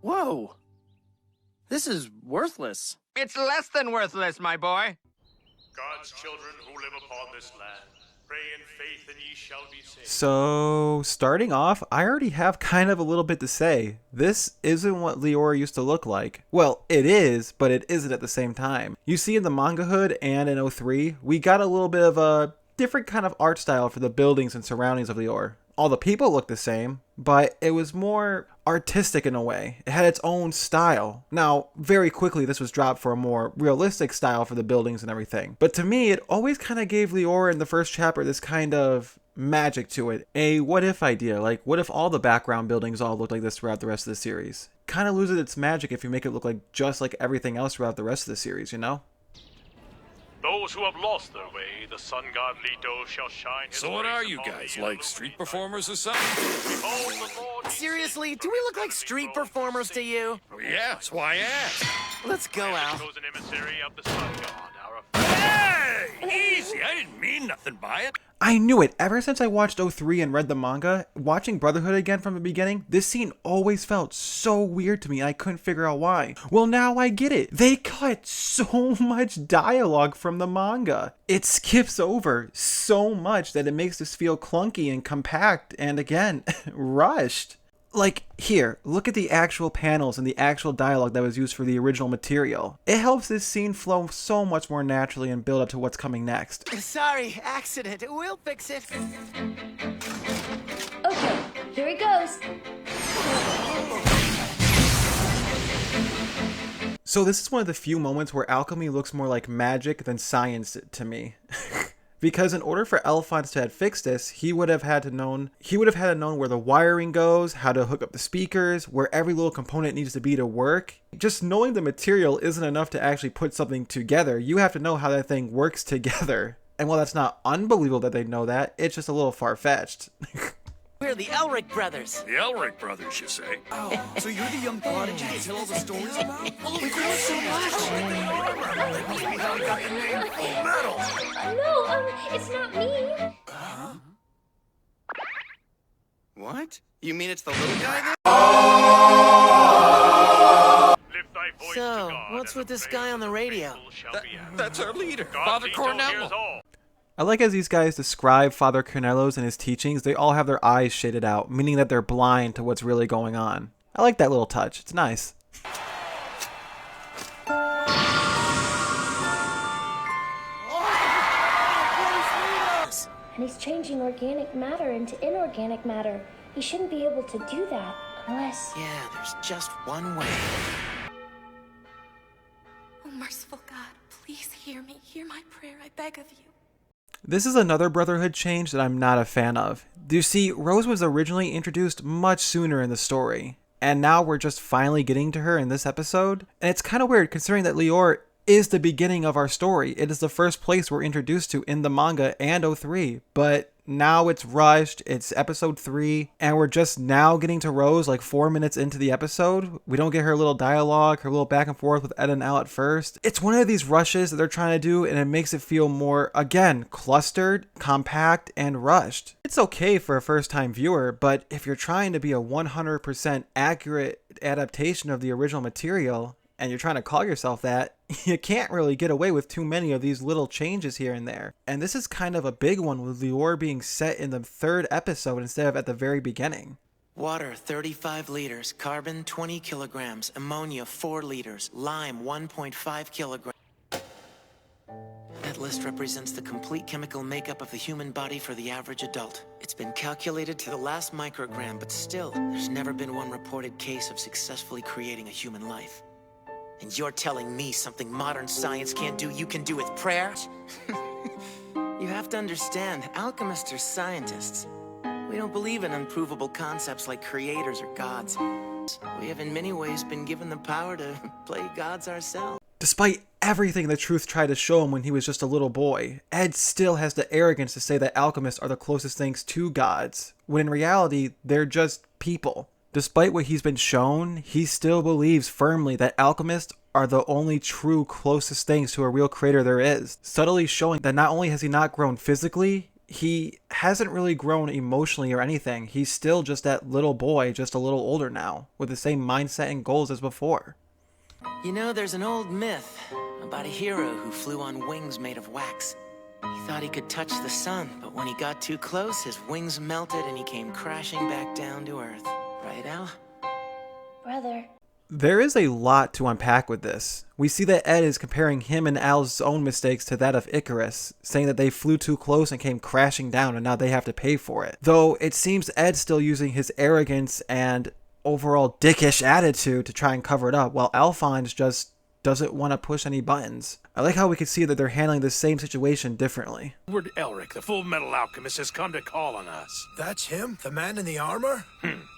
Whoa. This is worthless. It's less than worthless, my boy. God's children who live upon this land, pray in faith and ye shall be saved. So, starting off, I already have kind of a little bit to say. This isn't what Leora used to look like. Well, it is, but it isn't at the same time. You see in the manga hood and in 03, we got a little bit of a different kind of art style for the buildings and surroundings of Leora. All the people looked the same, but it was more artistic in a way. It had its own style. Now, very quickly this was dropped for a more realistic style for the buildings and everything. But to me, it always kind of gave Leora in the first chapter this kind of magic to it. A what if idea, like what if all the background buildings all looked like this throughout the rest of the series? Kind of loses its magic if you make it look like just like everything else throughout the rest of the series, you know? Those who have lost their way, the sun god Leto shall shine his So what rays are you upon guys, thee like and street illuminate performers or something? thy- Behold, the Lord is Seriously, do we look like street performers to you? Yeah, that's why I asked. Let's go, Al. chosen emissary of the sun god, our Hey, easy, I didn't mean nothing by it. I knew it. Ever since I watched 03 and read the manga, watching Brotherhood again from the beginning, this scene always felt so weird to me and I couldn't figure out why. Well, now I get it. They cut so much dialogue from the manga. It skips over so much that it makes this feel clunky and compact and, again, rushed. Like, here, look at the actual panels and the actual dialogue that was used for the original material. It helps this scene flow so much more naturally and build up to what's coming next. Sorry, accident. We'll fix it. Okay, here it goes. So this is one of the few moments where alchemy looks more like magic than science to me. Because in order for Elefants to have fixed this, he would have had to known where the wiring goes, how to hook up the speakers, where every little component needs to be to work. Just knowing the material isn't enough to actually put something together. You have to know how that thing works together. And while that's not unbelievable that they know that, it's just a little far-fetched. We're the Elric brothers. The Elric brothers, you say? Oh, so you're the young prodigy they tell all the stories about? We grow so much. No, it's not me. What? You mean it's the little guy then? Lift thy voice So, to God, what's and with the this praise guy on of the radio? faithful shall be answered. That's our leader, God Father Leto hears Cornello. all. I like as these guys describe Father Cornello's and his teachings, they all have their eyes shaded out, meaning that they're blind to what's really going on. I like that little touch. It's nice. And he's changing organic matter into inorganic matter. He shouldn't be able to do that unless... Yeah, there's just one way. Oh, merciful God, please hear me. Hear my prayer, I beg of you. This is another Brotherhood change that I'm not a fan of. You see, Rose was originally introduced much sooner in the story, and now we're just finally getting to her in this episode. And it's kind of weird considering that Leora is the beginning of our story. It is the first place we're introduced to in the manga and 03, but now it's rushed, it's episode 3, and we're just now getting to Rose like 4 minutes into the episode. We don't get her little dialogue, her little back and forth with Ed and Al at first. It's one of these rushes that they're trying to do, and it makes it feel more, again, clustered, compact, and rushed. It's okay for a first-time viewer, but if you're trying to be a 100% accurate adaptation of the original material, and you're trying to call yourself that, you can't really get away with too many of these little changes here and there. And this is kind of a big one with Leora being set in the 3rd episode instead of at the very beginning. Water, 35 liters. Carbon, 20 kilograms. Ammonia, 4 liters. Lime, 1.5 kilograms. That list represents the complete chemical makeup of the human body for the average adult. It's been calculated to the last microgram, but still, there's never been one reported case of successfully creating a human life. And you're telling me something modern science can't do, you can do with prayer? You have to understand, alchemists are scientists. We don't believe in unprovable concepts like creators or gods. We have in many ways been given the power to play gods ourselves. Despite everything the truth tried to show him when he was just a little boy, Ed still has the arrogance to say that alchemists are the closest things to gods, when in reality, they're just people. Despite what he's been shown, he still believes firmly that alchemists are the only true closest things to a real creator there is, subtly showing that not only has he not grown physically, he hasn't really grown emotionally or anything. He's still just that little boy, just a little older now, with the same mindset and goals as before. You know, there's an old myth about a hero who flew on wings made of wax. He thought he could touch the sun, but when he got too close, his wings melted and he came crashing back down to Earth. Right, Al? Brother. There is a lot to unpack with this. We see that Ed is comparing him and Al's own mistakes to that of Icarus, saying that they flew too close and came crashing down and now they have to pay for it. Though it seems Ed's still using his arrogance and overall dickish attitude to try and cover it up, while Alphonse just doesn't want to push any buttons. I like how we can see that they're handling the same situation differently. Edward Elric, the Fullmetal alchemist, has come to call on us. That's him? The man in the armor?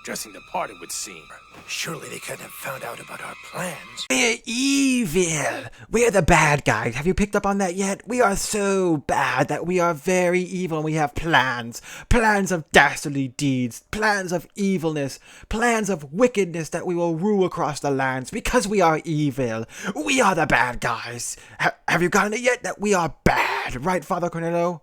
Dressing the part, it would seem. Surely they couldn't have found out about our plans. We're evil. We're the bad guys. Have you picked up on that yet? We are so bad that we are very evil and we have plans. Plans of dastardly deeds. Plans of evilness. Plans of wickedness that we will rule across the lands because we are evil. We are the bad guys. Have you gotten it yet that we are bad? Right, Father Cornetto?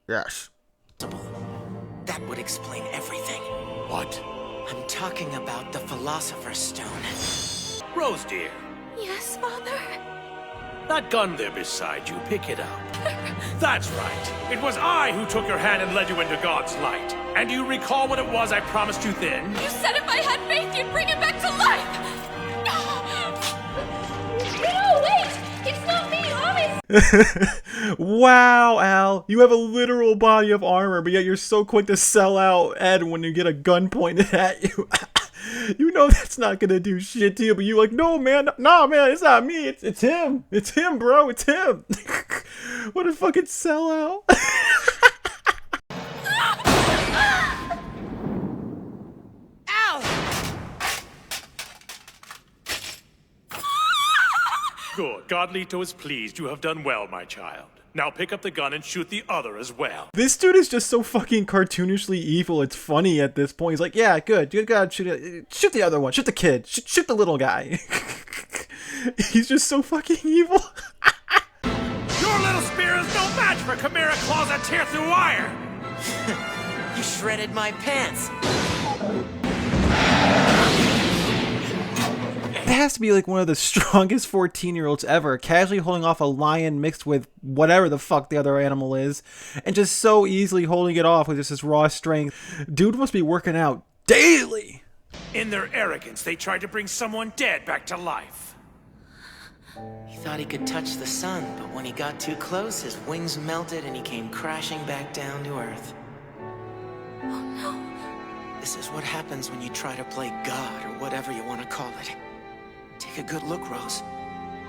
Yes. That would explain everything. What? I'm talking about the Philosopher's Stone. Rose, dear. Yes, Father? That gun there beside you, pick it up. That's right. It was I who took your hand and led you into God's light. And do you recall what it was I promised you then? You said if I had faith, you'd bring him back to life! No, wait! It's not me, honest! Wow, Al. You have a literal body of armor, but yet you're so quick to sell out Ed when you get a gun pointed at you. You know that's not gonna do shit to you, but you're like, no, man, nah, man, it's not me. It's him. It's him, bro. It's him. What a fucking sellout. Good. Godlito is pleased. You have done well, my child. Now pick up the gun and shoot the other as well. This dude is just so fucking cartoonishly evil. It's funny at this point. He's like, yeah, good. Good God, shoot the other one. Shoot the kid. Shoot the little guy. He's just so fucking evil. Your little spear is no match for Chimera claws that tear through wire. You shredded my pants. It has to be like one of the strongest 14-year-olds ever, casually holding off a lion mixed with whatever the fuck the other animal is, and just so easily holding it off with just his raw strength. Dude must be working out daily. In their arrogance, they tried to bring someone dead back to life. He thought he could touch the sun, but when he got too close, his wings melted and he came crashing back down to Earth. Oh no. This is what happens when you try to play God, or whatever you want to call it. Take a good look, Rose.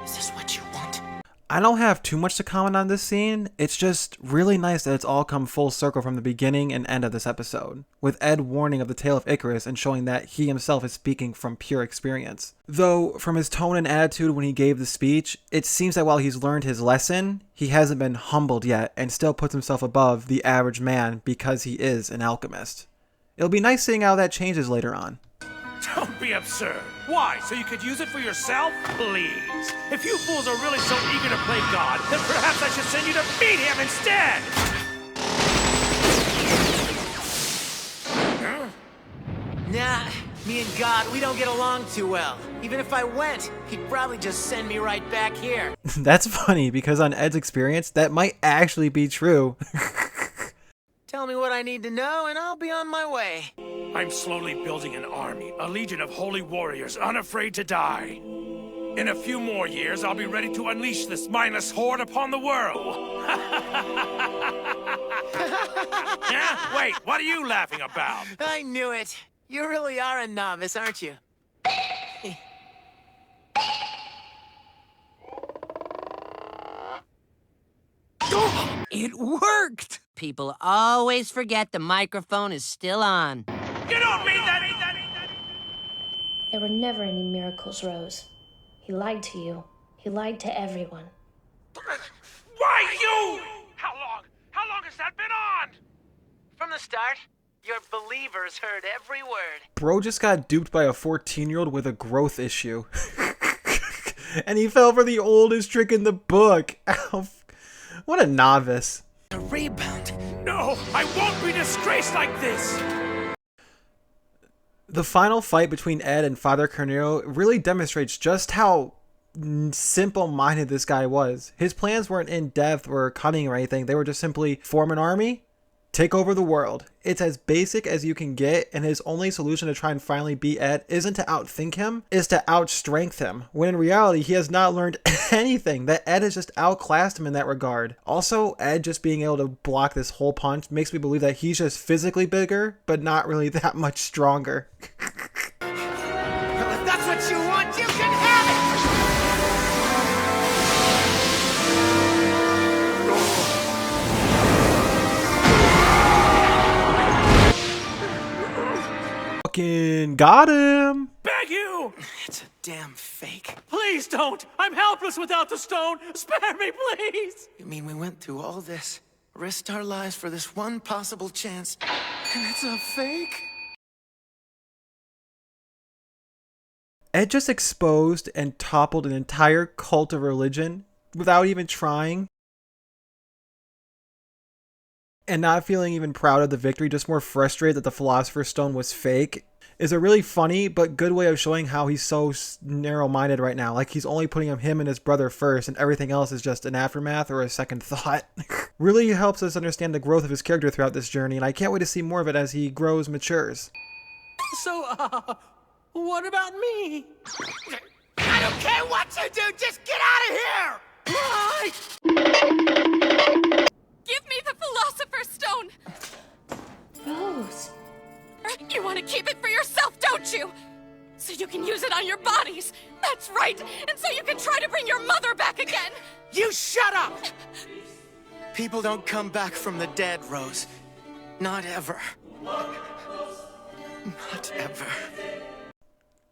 Is this what you want? I don't have too much to comment on this scene. It's just really nice that it's all come full circle from the beginning and end of this episode, with Ed warning of the tale of Icarus and showing that he himself is speaking from pure experience. Though, from his tone and attitude when he gave the speech, it seems that while he's learned his lesson, he hasn't been humbled yet and still puts himself above the average man because he is an alchemist. It'll be nice seeing how that changes later on. Don't be absurd. Why? So you could use it for yourself? Please. If you fools are really so eager to play God, then perhaps I should send you to beat him instead! Huh? Nah, me and God, we don't get along too well. Even if I went, he'd probably just send me right back here. That's funny, because on Ed's experience, that might actually be true. Tell me what I need to know, and I'll be on my way. I'm slowly building an army, a legion of holy warriors unafraid to die. In a few more years, I'll be ready to unleash this mindless horde upon the world. Yeah? Wait, what are you laughing about? I knew it. You really are a novice, aren't you? It worked! People always forget the microphone is still on. You don't mean that! There were never any miracles, Rose. He lied to you. He lied to everyone. Why you? How long has that been on? From the start, your believers heard every word. Bro just got duped by a 14-year-old with a growth issue. And he fell for the oldest trick in the book. What a novice. A rebound. No, I won't be disgraced like this! The final fight between Ed and Father Cornelio really demonstrates just how simple-minded this guy was. His plans weren't in depth or cunning or anything. They were just simply form an army, take over the world. It's as basic as you can get, and his only solution to try and finally beat Ed isn't to outthink him, is to outstrength him. When in reality, he has not learned anything. That Ed has just outclassed him in that regard. Also, Ed just being able to block this whole punch makes me believe that he's just physically bigger, but not really that much stronger. Well, if that's what you want, you can have it! Fucking got him! Beg you! It's a damn fake. Please don't! I'm helpless without the stone! Spare me, please! You mean we went through all this, risked our lives for this one possible chance, and it's a fake? Ed just exposed and toppled an entire cult of religion without even trying. And not feeling even proud of the victory, just more frustrated that the Philosopher's Stone was fake, is a really funny but good way of showing how he's so narrow-minded right now. Like, he's only putting him and his brother first, and everything else is just an aftermath or a second thought. Really helps us understand the growth of his character throughout this journey, and I can't wait to see more of it as he grows, matures. So, what about me? I don't care what you do, just get out of here! Right! Give me the Philosopher's Stone! Rose. You want to keep it for yourself, don't you? So you can use it on your bodies. That's right. And so you can try to bring your mother back again. You shut up! People don't come back from the dead, Rose. Not ever. Not ever.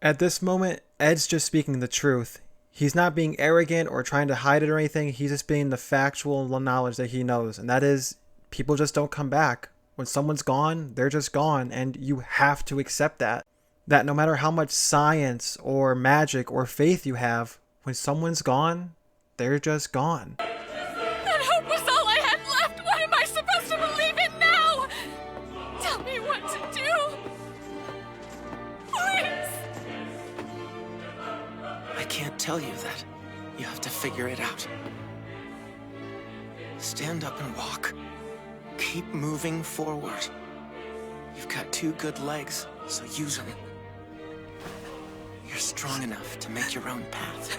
At this moment, Ed's just speaking the truth. He's not being arrogant or trying to hide it or anything. He's just being the factual knowledge that he knows. And that is, people just don't come back. When someone's gone, they're just gone. And you have to accept that. That no matter how much science or magic or faith you have, when someone's gone, they're just gone. That hope was all I had left. What am I supposed to believe in now? Tell me what to do. Please. I can't tell you that. You have to figure it out. Stand up and walk. Keep moving forward. You've got 2 good legs, so use them. You're strong enough to make your own path.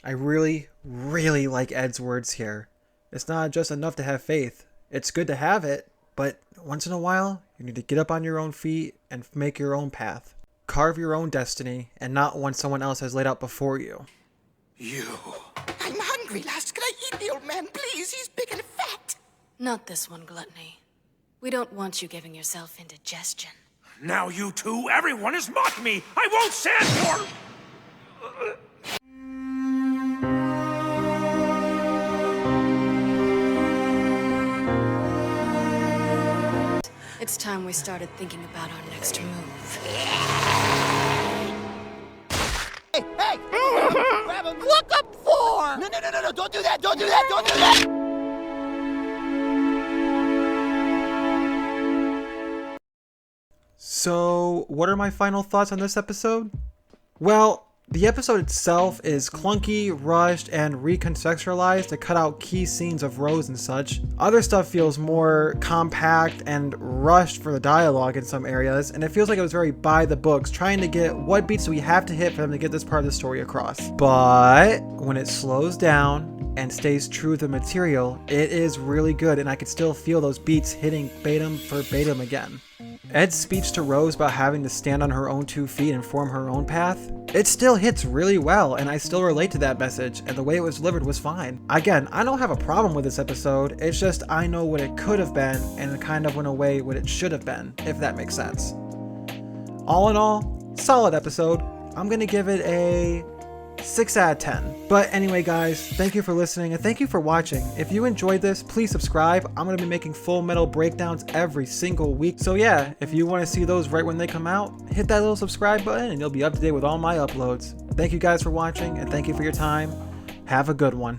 I really, really like Ed's words here. It's not just enough to have faith. It's good to have it, but once in a while, you need to get up on your own feet and make your own path. Carve your own destiny, and not one someone else has laid out before you. You. I'm hungry, lass. Can I eat the old man, please? He's big and fat. Not this one, Gluttony. We don't want you giving yourself indigestion. Now you two, everyone has mocked me! I won't stand for... It's time we started thinking about our next move. Hey! Grab him! Look up for! No, don't do that! Don't do that! Don't do that! So, what are my final thoughts on this episode? Well, the episode itself is clunky, rushed, and recontextualized to cut out key scenes of Rose and such. Other stuff feels more compact and rushed for the dialogue in some areas, and it feels like it was very by the books, trying to get what beats we have to hit for them to get this part of the story across. But when it slows down and stays true to the material, it is really good, and I could still feel those beats hitting verbatim for verbatim again. Ed's speech to Rose about having to stand on her own 2 feet and form her own path, it still hits really well, and I still relate to that message, and the way it was delivered was fine. Again, I don't have a problem with this episode, it's just I know what it could have been, and it kind of went away what it should have been, if that makes sense. All in all, solid episode. I'm gonna give it a 6 out of 10. But anyway guys, thank you for listening and thank you for watching. If you enjoyed this, please subscribe. I'm going to be making Fullmetal breakdowns every single week. So yeah, if you want to see those right when they come out, hit that little subscribe button and you'll be up to date with all my uploads. Thank you guys for watching and thank you for your time. Have a good one.